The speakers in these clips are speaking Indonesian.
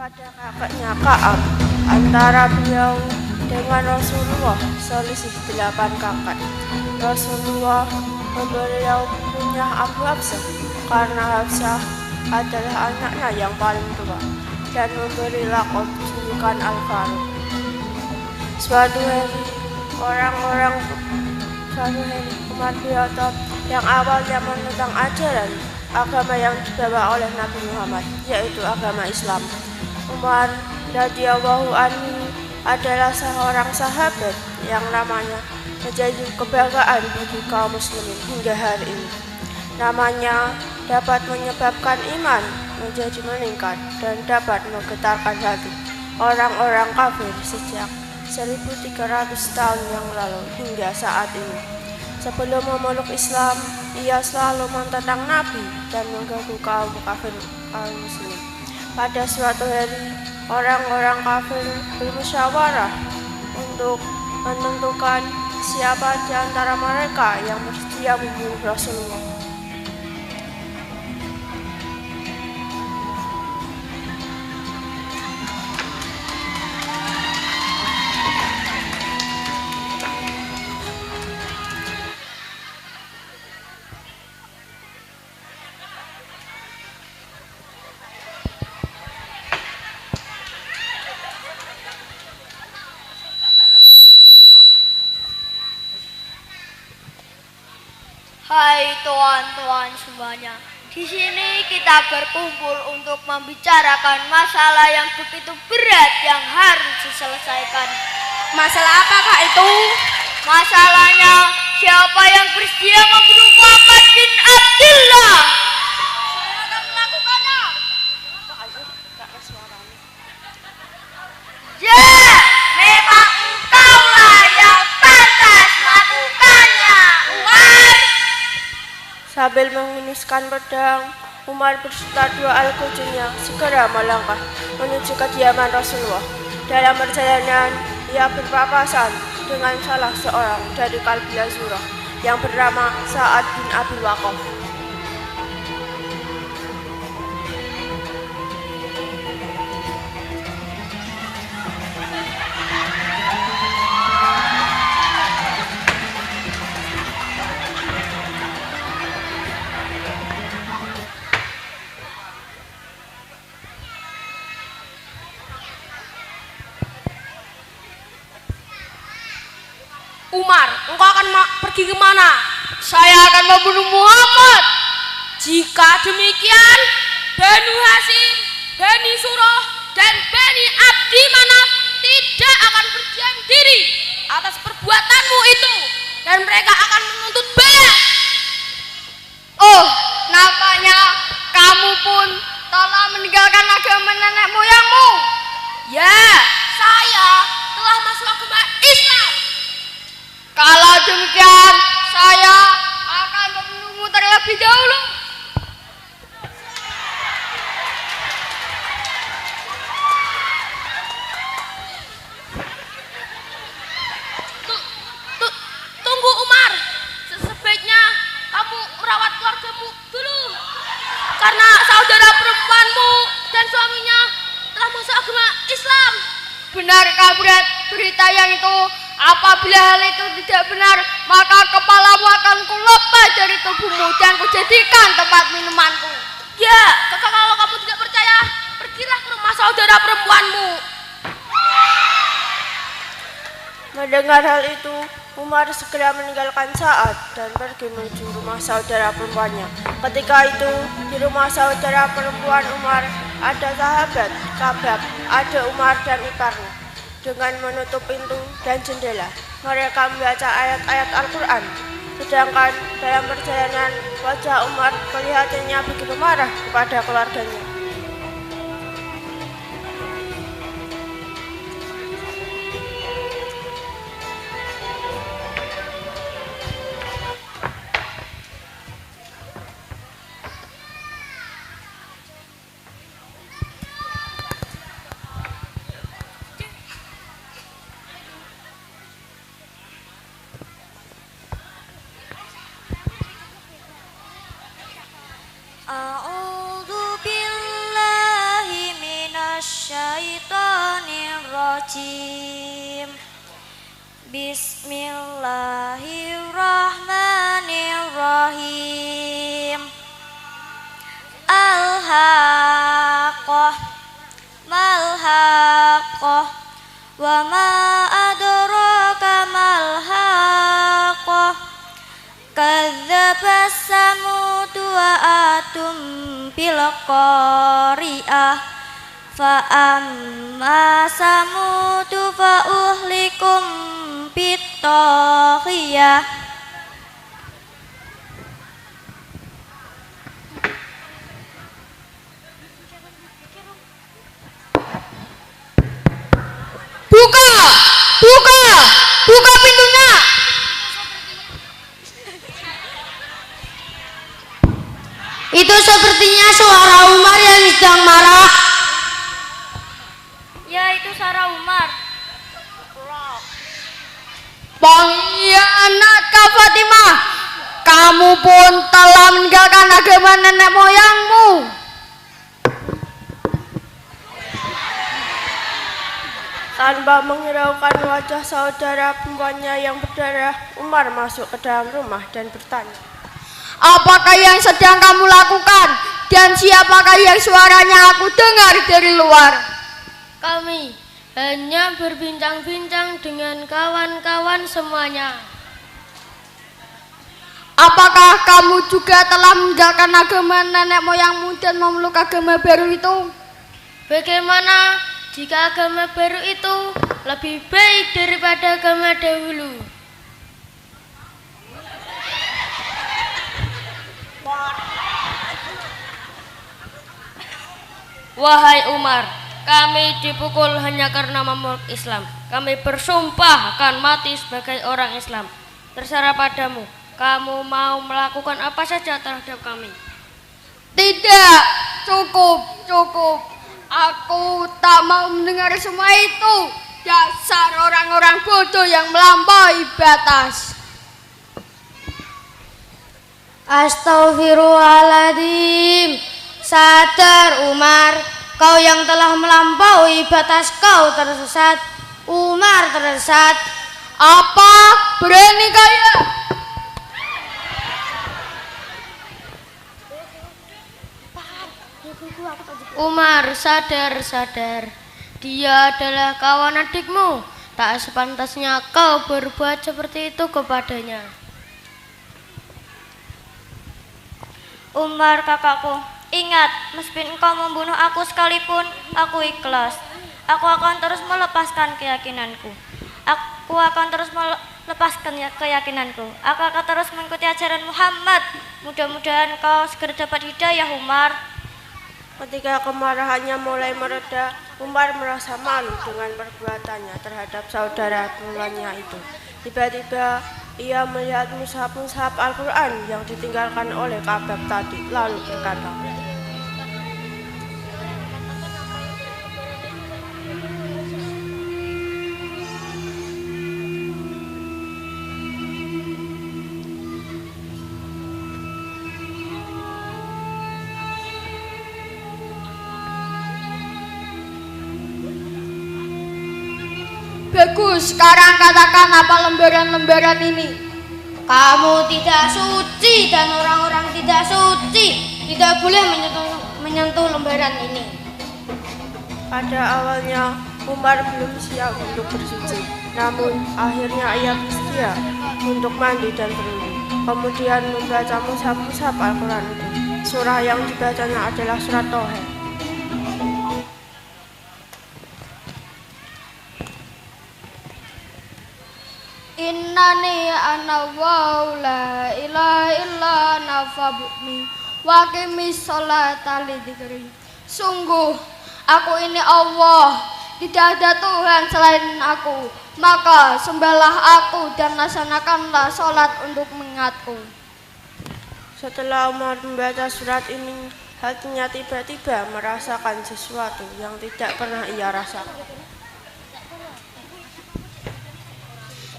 pada kakaknya Ka'ab. Antara beliau dengan Rasulullah selisih 8 kakak. Rasulullah memberiau punya Abu Habsah karena Habsah adalah anaknya yang paling tua dan memberi lakop julukan Al-Faruq. Suatu hari Umar bin Khattab yang awalnya menentang ajaran agama yang dibawa oleh Nabi Muhammad, yaitu agama Islam. Umar radhiyallahu anhu adalah seorang sahabat yang namanya menjadi kebanggaan bagi kaum muslimin hingga hari ini. Namanya dapat menyebabkan iman menjadi meningkat dan dapat menggetarkan hati orang-orang kafir sejak 1300 tahun yang lalu hingga saat ini. Sebelum memeluk Islam, ia selalu menentang Nabi dan mengganggu kaum kafir kaum muslim. Pada suatu hari, orang-orang kafir bermusyawarah untuk menentukan siapa di antara mereka yang bersedia membunuh Rasulullah. Hai tuan-tuan semuanya, di sini kita berkumpul untuk membicarakan masalah yang begitu berat yang harus diselesaikan. Masalah apakah itu? Masalahnya, siapa yang bersedia membunuh Muhammad bin Abdullah? Saya akan melakukannya. Ya, memang engkaulah yang pantas melakukannya, Umar. Sambil menghunuskan pedang, Umar berserta 2 al-Qudunnya segera melangkah menuju kediaman Rasulullah. Dalam perjalanan, ia berpapasan dengan salah seorang dari kabilah Zurah yang bernama Sa'ad bin Abi Waqqas. Umar, engkau akan pergi kemana? Saya akan membunuh Muhammad. Jika demikian, Banu Hashim, Bani Surah, dan Bani Abdi Manaf tidak akan berdiam diri atas perbuatanmu itu, dan mereka akan menuntut balas. Oh, nampaknya kamu pun telah meninggalkan agama nenek moyangmu. Ya, saya telah masuk agama Islam. Kalau demikian, saya akan membunuhmu terlebih dahulu. Tunggu Umar, sebaiknya kamu merawat keluargamu dulu, karena saudara perempuanmu dan suaminya telah masuk agama Islam. Benarkah berita yang itu? Apabila hal itu tidak benar, maka kepalamu akan kulepas dari tubuhmu dan kujadikan tempat minumanku. Ya, kalau kamu tidak percaya, pergilah ke rumah saudara perempuanmu. Mendengar hal itu, Umar segera meninggalkan Sa'ad dan pergi menuju rumah saudara perempuannya. Ketika itu, di rumah saudara perempuan Umar ada sahabat Kabab, adik Umar dan iparnya. Dengan menutup pintu dan jendela, mereka membaca ayat-ayat Al-Quran. Sedangkan dalam perjalanan, wajah Umar kelihatannya begitu marah kepada keluarganya. A'udzu billahi minasy rajim. Bismillahirrahmanirrahim. Al-haqqah mal-haqqah wa ma adraka mal-haqqah kadzdzaba samud wa atum bil qari'ah fa amma samud fa uhlikum bitaghiyah. Buka, buka, buka pintunya. Itu sepertinya suara Umar yang sedang marah. Ya, itu suara Umar. Pengkhianat Kak Fatimah, kamu pun telah meninggalkan agama nenek moyangmu. Tanpa menghiraukan wajah saudara perempuannya yang berdarah, Umar masuk ke dalam rumah dan bertanya, apakah yang sedang kamu lakukan? Dan siapakah yang suaranya aku dengar dari luar? Kami hanya berbincang-bincang dengan kawan-kawan semuanya. Apakah kamu juga telah meninggalkan agama nenek moyangmu dan memeluk agama baru itu? Bagaimana jika agama baru itu lebih baik daripada agama dahulu? Wahai Umar, kami dipukul hanya karena memeluk Islam. Kami bersumpah akan mati sebagai orang Islam. Terserah padamu, kamu mau melakukan apa saja terhadap kami. Tidak, cukup. Aku tak mau mendengar semua itu. Dasar orang-orang bodoh yang melampaui batas. Astaghfirullahaladzim. Sadar Umar, kau yang telah melampaui batas, kau tersesat. Umar tersesat. Apa? Berani kaya? Umar, sadar. Dia adalah kawan adikmu. Tak sepantasnya kau berbuat seperti itu kepadanya. Umar kakakku, ingat, meskipun engkau membunuh aku sekalipun, aku ikhlas. Aku akan terus melepaskan keyakinanku. Aku akan terus melepaskan keyakinanku. Aku akan terus mengikuti ajaran Muhammad. Mudah-mudahan kau segera dapat hidayah, Umar. ketika kemarahannya mulai mereda, Umar merasa malu dengan perbuatannya terhadap saudara perempuannya itu. Tiba-tiba ia melihat mushaf-mushaf Al-Quran yang ditinggalkan oleh Ka'bah tadi, lalu berkata, bagus, sekarang katakan apa lembaran-lembaran ini. Kamu tidak suci dan orang-orang tidak suci tidak boleh menyentuh lembaran ini. pada awalnya Umar belum siap untuk bersuci, namun akhirnya ia bersedia untuk mandi dan berwudu. Kemudian membaca mushaf-mushaf Al-Quran itu. Surah yang dibacanya adalah surat Toha. Innani ana wa la ilaha illa nafabni wa qimis sholata lidzikri. Sungguh aku ini Allah, tidak ada Tuhan selain aku, maka sembahlah aku dan laksanakanlah sholat untuk mengingatku. Setelah Umar membaca surat ini, hatinya tiba-tiba merasakan sesuatu yang tidak pernah ia rasakan.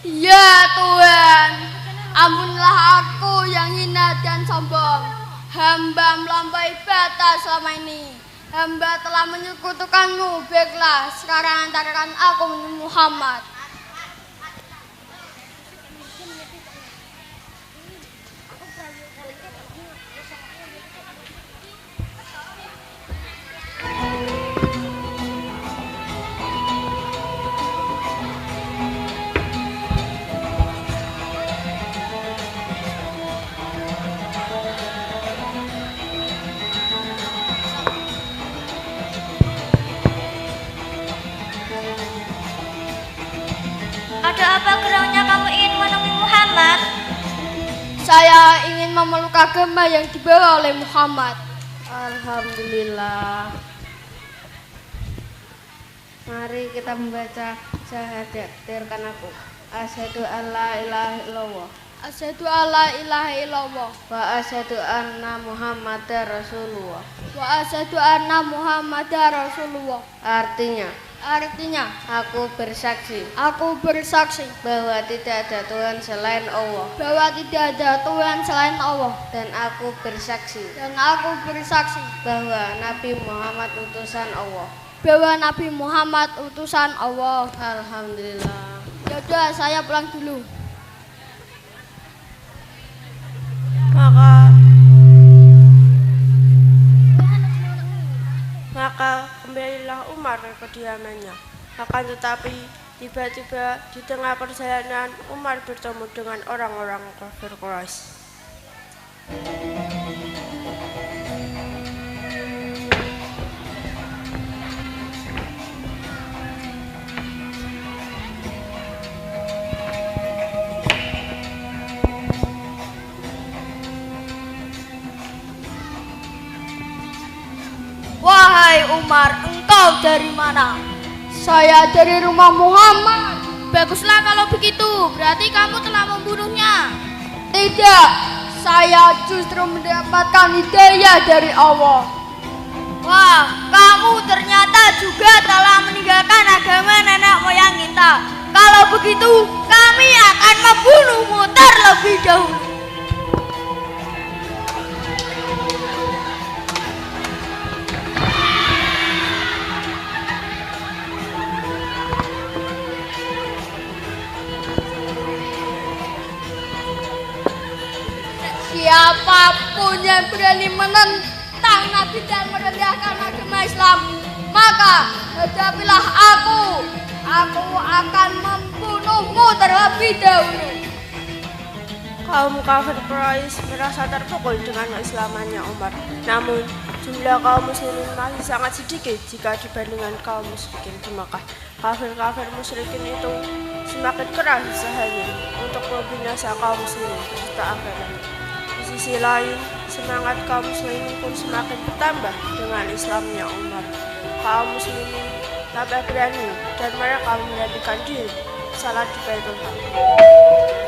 Ya Tuhan, ampunilah aku yang hina dan sombong. Hamba melampaui batas selama ini. Hamba telah menyekutukanmu, baiklah sekarang antarkan aku Muhammad. Ada apa gerangan kamu ingin menemui Muhammad? Saya ingin memeluk agama yang dibawa oleh Muhammad. Alhamdulillah. Mari kita membaca syahadat. Tirkan aku. Asyhadu alla ilaha illallah Asyhadu alla ilaha illallah wa asyhadu anna Muhammadar Rasulullah. wa asyhadu anna Muhammadar Rasulullah. Artinya, Aku bersaksi bahwa tidak ada Tuhan selain Allah, bahwa tidak ada Tuhan selain Allah, dan aku bersaksi bahwa Nabi Muhammad utusan Allah. Nabi Muhammad utusan Allah. Alhamdulillah. Yaudah, saya pulang dulu. Maka kembalilah Umar ke kediamannya. Akan tetapi tiba-tiba di tengah perjalanan Umar bertemu dengan orang-orang kafir Quraisy. Wahai Umar, engkau dari mana? Saya dari rumah Muhammad. Baguslah kalau begitu, berarti kamu telah membunuhnya. Tidak, saya justru mendapatkan hidayah dari Allah. Wah, kamu ternyata juga telah meninggalkan agama nenek moyang kita. Kalau begitu, kami akan membunuhmu terlebih dahulu. Siapapun yang berani menentang Nabi dan merendahkan agama Islam, maka hadapilah aku. Aku akan membunuhmu terlebih dahulu. Kaum kafir Quraisy merasa terpukul dengan keislamannya Umar. Namun, jumlah kaum muslimin masih sangat sedikit jika dibandingkan kaum musyrikin di Makkah. Kafir-kafir musyrikin itu semakin keras usahanya untuk membinasakan kaum muslimin peserta agama. Di sisi lain, semangat kaum muslimin pun semakin bertambah dengan Islamnya Umar. Kaum muslimin tambah berani dan mereka memberanikan diri salat di Baitul Maqdis.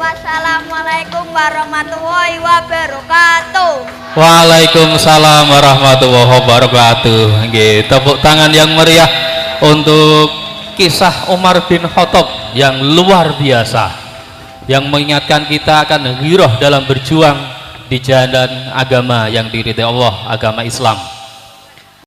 Wassalamualaikum warahmatullahi wabarakatuh. Waalaikumsalam warahmatullahi wabarakatuh. Nggih, tepuk tangan yang meriah untuk kisah Umar bin Khattab yang luar biasa, yang mengingatkan kita akan ghiroh dalam berjuang di jalan agama yang diridhai Allah, agama Islam.